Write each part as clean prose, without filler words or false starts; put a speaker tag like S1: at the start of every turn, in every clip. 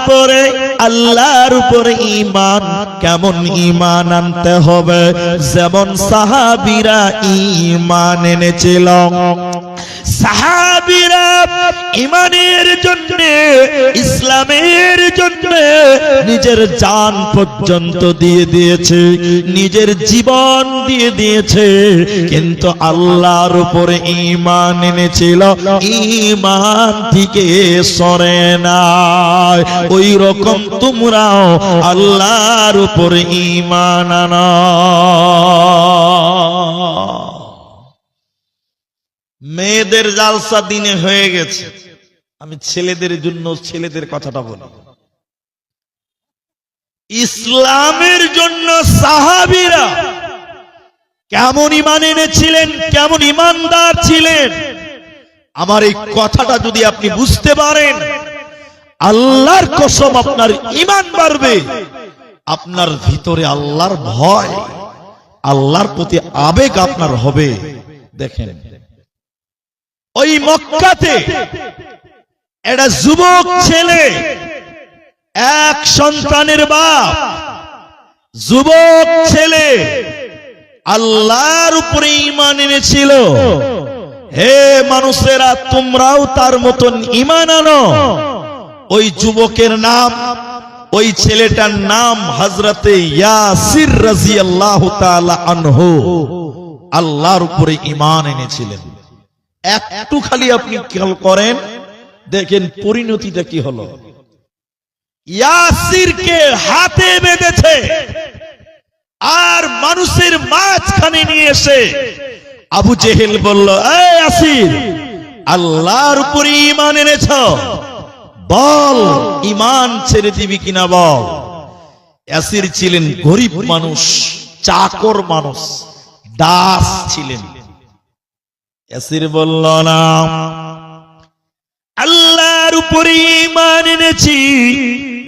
S1: উপরে আল্লাহর উপরে ঈমান কেমন ঈমান আনতে হবে যেমন সাহাবীরা ঈমান এনেছিল সাহাবীরা ঈমানের জন্য ইসলামের জন্য নিজের জান পর্যন্ত দিয়ে দিয়েছে নিজের জীবন দিয়ে দিয়েছে কিন্তু আল্লাহর উপরে ঈমান এনেছিল ঈমান থেকে সরে না ওই রকম তোমরাও আল্লাহর উপরে ঈমান আনো মেয়েদের জালসা দিনে হয়ে গেছে আমি ছেলেদের জন্য ছেলেদের কথাটা বলি ইসলামের জন্য সাহাবীরা কেমন ঈমান এনেছিলেন কেমন ঈমানদার ছিলেন আমার এই কথাটা যদি আপনি বুঝতে পারেন আল্লাহর কসম আপনার ঈমান বাড়বে আপনার ভিতরে আল্লাহর ভয় আল্লাহর প্রতি আবেগ আপনার হবে দেখেন ওই মক্কাতে একটা যুবক ছেলে এক সন্তানের বাপ যুবক ছেলে আল্লাহর উপরে ঈমান এনেছিল হে মানুষেরা তোমরাও তার মতন ঈমান আনো ওই যুবকের নাম ওই ছেলেটার নাম হযরতে ইয়াসির রাদিয়াল্লাহু তাআলা আনহু আল্লাহর উপরে ঈমান এনেছিলেন একটু খালি আপনি খেয়াল করেন দেখেন পরিণতিটা কি হলো ইয়াসিরকে হাতে বেঁধেছে আর মানুষের মাঝখানে নিয়ে এসে আবু জেহেল বলল এই ইয়াসির আল্লাহর উপরে ঈমান এনেছো বল ঈমান ছেড়ে দিবি কিনা বল ইয়াসির ছিলেন গরীব মানুষ চাকর মানুষ দাস ছিলেন ইয়াসির বলল না আল্লাহর উপরে ঈমান এনেছি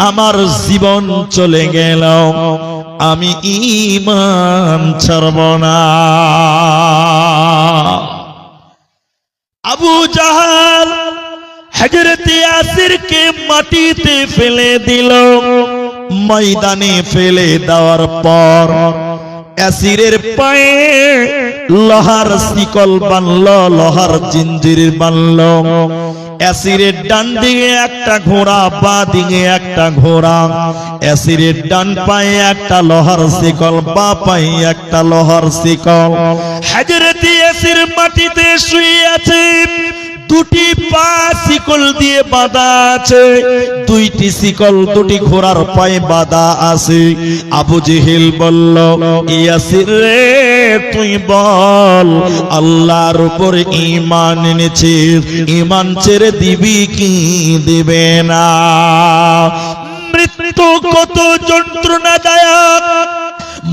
S1: আমার জীবন চলে গেল আমি ঈমান ছাড়ব না আবু জাহাল হযরত ইয়াসিরকে মাটিতে ফেলে দিল ময়দানে ফেলে দেওয়ার পর ইয়াসিরের পায়ে লোহার শিকল বাঁধলো লোহার জিঞ্জির বাঁধলো ইয়াসিরের ডান দিকে একটা ঘোড়া বাঁ দিকে একটা ঘোড়া ইয়াসিরের ডান পায়ে একটা লোহার শিকল বাঁ পায়ে একটা লোহার শিকল হযরত ইয়াসির মাটিতে শুয়ে আছে দুটি পা শিকল দিয়ে বাঁধা আছে দুইটি শিকল দুটি ঘোড়ার পায়ে বাঁধা আছে আবু জেহেল বলল ইয়াসির রে তুই বল আল্লাহর উপরে ঈমান এনেছিস ঈমান ছেড়ে দিবি কি দিবে না মৃত্যু কত যন্ত্রণাদায়ক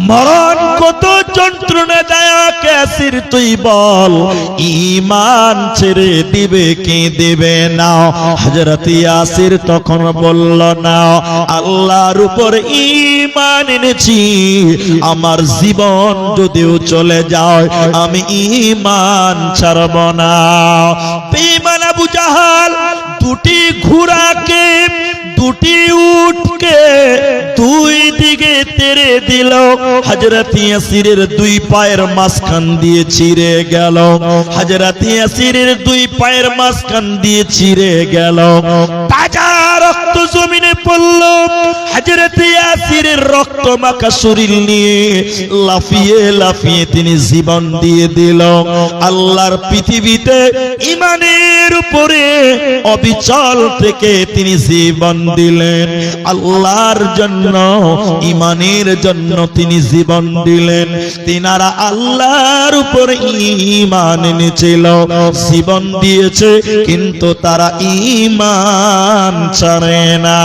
S1: মরণ কত যন্ত্রণাদায়ক ইয়াসির তুই বল ঈমান ছেড়ে দিবে কি দিবে না হযরত ইয়াসির তখন বলল না আল্লাহর উপর ঈমান এনেছি আমার জীবন যদিও চলে যায় আমি ঈমান ছাড়ব না বেঈমান আবু জাহাল দুটি ঘোড়াকে দুটি উটকে দুই দিকে তেড়ে দিল হযরত ইয়াসিরের দুই পায়ের মাঝখান দিয়ে ছিঁড়ে গেল হযরত ইয়াসিরের দুই পায়ের মাঝখান দিয়ে ছিঁড়ে গেল তাজা রক্ত জমিনে পড়ল হযরত ইয়াসিরের রক্ত মাখা শরীর নিয়ে লাফিয়ে লাফিয়ে তিনি জীবন দিয়ে দিল আল্লাহর পৃথিবীতে ঈমানের উপরে অবিচল থেকে তিনি জীবন দিলেন আল্লাহর জন্য ঈমানের জন্য তিনি জীবন দিলেন তিনারা আল্লাহর উপরে ঈমান এনেছিল জীবন দিয়েছে কিন্তু তারা ঈমান ছাড়ে না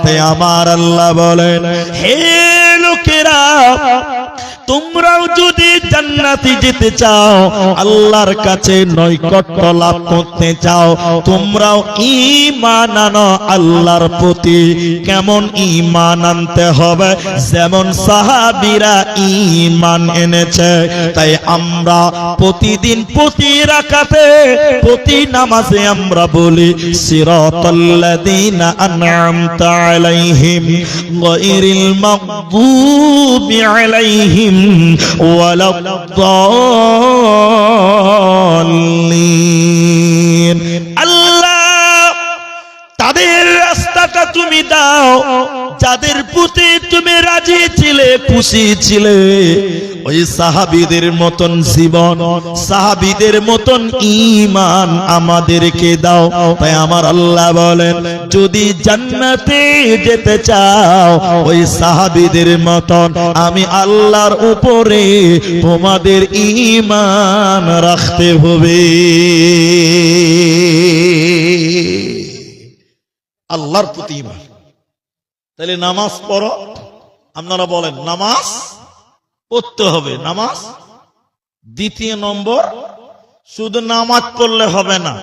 S1: তাই আমার আল্লাহ বলেন হে লোকেরা তোমরাও যদি জান্নাতে যেতে চাও, আল্লাহর কাছে নৈকট্য লাভ করতে চাও, তোমরাও ঈমান আনো আল্লাহর প্রতি। কেমন ঈমান আনতে হবে? যেমন সাহাবীরা ঈমান এনেছে। তাই আমরা প্রতিদিন প্রতি রাকাতে প্রতি নামাজে আমরা বলি সিরাতাল্লাযীনা আন'আমতা আলাইহিম গায়রিল মাগদুবি আলাইহিম ওয়ালাদ-দাল্লিন। আল্লাহ তাদের রাস্তাটা তুমি দাও যাদের প্রতি তুমি রাজি ছিলে, খুশি ছিলে। ওই সাহাবীদের মতন জীবন, সাহাবীদের মতন ঈমান আমাদেরকে দাও। তাই আমার আল্লাহ বলেন, যদি জান্নাতে যেতে চাও ওই সাহাবীদের মতন আমি আল্লাহর উপরে তোমাদের ঈমান রাখতে হবে। আল্লাহর প্রতি ঈমান। তাহলে নামাজ পড়ো, আপনারা বলেন নামাজ পড়তে হবে। নামাজ দ্বিতীয় নম্বর, শুধু নামাজ পড়লে হবে না,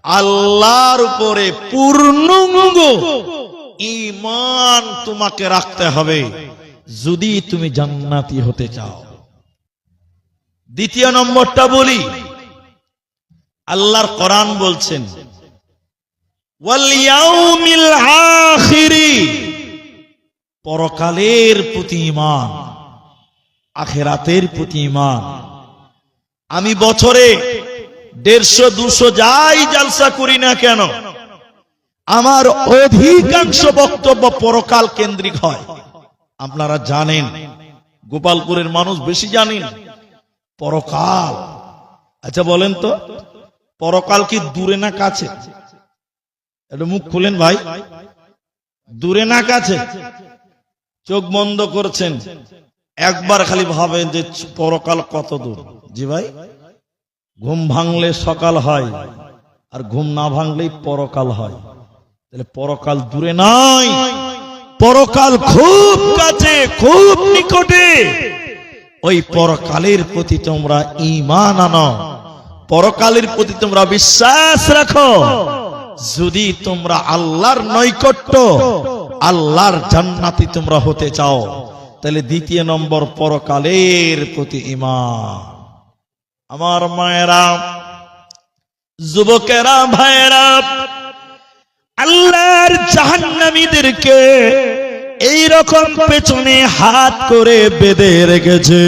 S1: আল্লাহর উপরে পূর্ণাঙ্গ ঈমান তোমাকে রাখতে হবে যদি তুমি জান্নাতি হতে চাও। দ্বিতীয় নম্বরটা বলি, আল্লাহর কোরআন বলছেন ওয়াল ইয়াউমিল আখিরি, পরকালের প্রতি ঈমান, আখিরাতের প্রতি ঈমান। আমি বছরে 150-200 যাই জালসা করি না কেন, আমার অধিকাংশ বক্তব্য পরকাল কেন্দ্রিক হয়। আপনারা জানেন, গোপালপুরের মানুষ বেশি জানেন পরকাল। আচ্ছা বলেন তো, পরকাল কি দূরে না কাছে? একটু মুখ খুলেন ভাই, দূরে না কাছে? চোখ বন্ধ করছেন, একবার খালি ভাবেন যে পরকাল কত দূর। জি ভাই, ঘুম ভাঙলে সকাল হয়, আর ঘুম না ভাঙলেই পরকাল হয়। তাহলে পরকাল দূরে নাই, পরকাল খুব কাছে, খুব নিকটে। ওই পরকালের প্রতি তোমরা ঈমান আনো, পরকালের প্রতি তোমরা বিশ্বাস রাখো। যদি তোমরা আল্লাহর নৈকট্য, আল্লাহর জান্নাতি তোমরা হতে চাও, তাহলে দ্বিতীয় নম্বর পরকালের প্রতি ঈমান। আমার মায়েরা, যুবকেরা, ভাইয়েরা, আল্লাহর জাহান্নামীদেরকে এই রকম পেছনে হাত করে বেঁধে রেখেছে,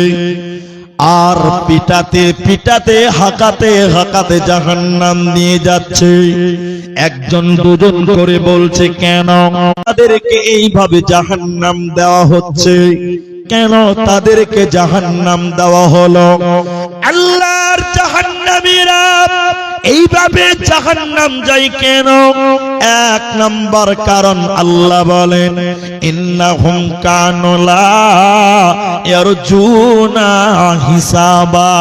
S1: আর পিটাতে পিটাতে, হাঁকাতে হাঁকাতে জাহান্নাম নিয়ে যাচ্ছে। একজন দুজন করে বলছে, কেন তাদেরকে এইভাবে জাহান্নাম দেওয়া হচ্ছে? কেন তাদেরকে জাহান্নাম দেওয়া হলো? আল্লাহর জাহান্নামীরা এইভাবে জাহান্নাম যায় কেন? এক নম্বর কারণ আল্লাহ বলেন, ইন্নাহুম কানু লা ইয়ারজুনা হিসাবা।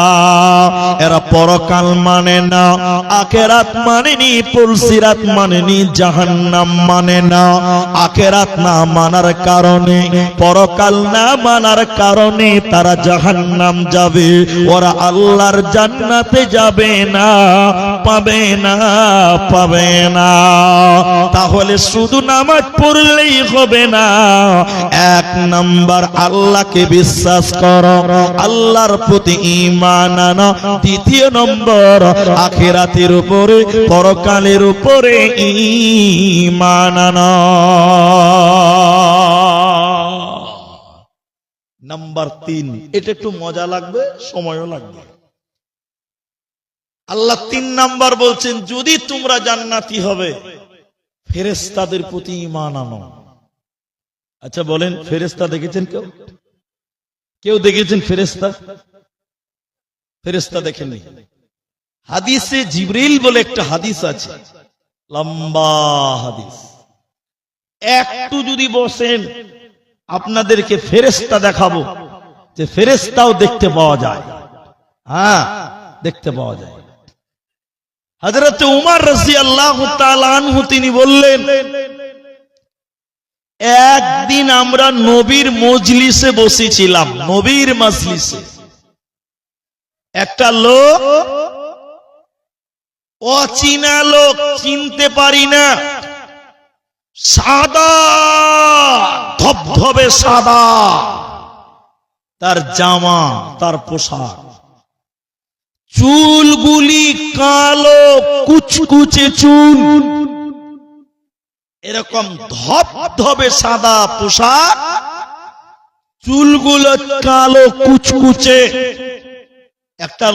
S1: এরা পরকাল মানে না, আখিরাত মানেনি, পুলসিরাত মানেনি, জাহান্নাম মানে না। আখিরাত না মানার কারণে, পরকাল না মানার কারণে তারা জাহান্নাম যাবে, ওরা আল্লাহর জান্নাতে যাবে না, পাবে না, পাবে না। তাহলে শুধু নামাজ পড়লেই হবে না, এক নাম্বার আল্লাহকে বিশ্বাস করো, আল্লাহর প্রতি ঈমান আনো। দ্বিতীয় নম্বর আখিরাতের উপরে, পরকালের উপরে ঈমান আনো। নাম্বার 3, এটা একটু মজা লাগবে, সময়ও লাগবে। আল্লাহ 3 নাম্বার বলছেন, যদি তোমরা জান্নাতি হবে ফেরেশতাদের প্রতি ঈমান আনো। আচ্ছা বলেন, ফেরেশতা দেখেছেন কেউ? কেউ দেখেছেন ফেরেশতা? ফেরেশতা দেখেননি। হাদিসে জিবরিল বলে একটা হাদিস আছে, লম্বা হাদিস। একটু যদি বসেন আপনাদেরকে ফেরেশতা দেখাবো, যে ফেরেশতাও দেখতে পাওয়া যায়। হ্যাঁ, দেখতে পাওয়া যায়। হযরত উমর রাদিয়াল্লাহু তাআলা আনহু তিনি বললেন, একদিন আমরা নবীর মজলিসে বসেছিলাম, নবীর মজলিসে একটা লোক, অচেনা লোক, চিনতে পারি না, সাদা ধবধবে সাদা তার জামা, তার পোশাক, চুলগুলি কালো কুচকুচে চুল, এরকম ধবধবে সাদা পোশাক, চুলগুলো কালো কুচকুচে। একটা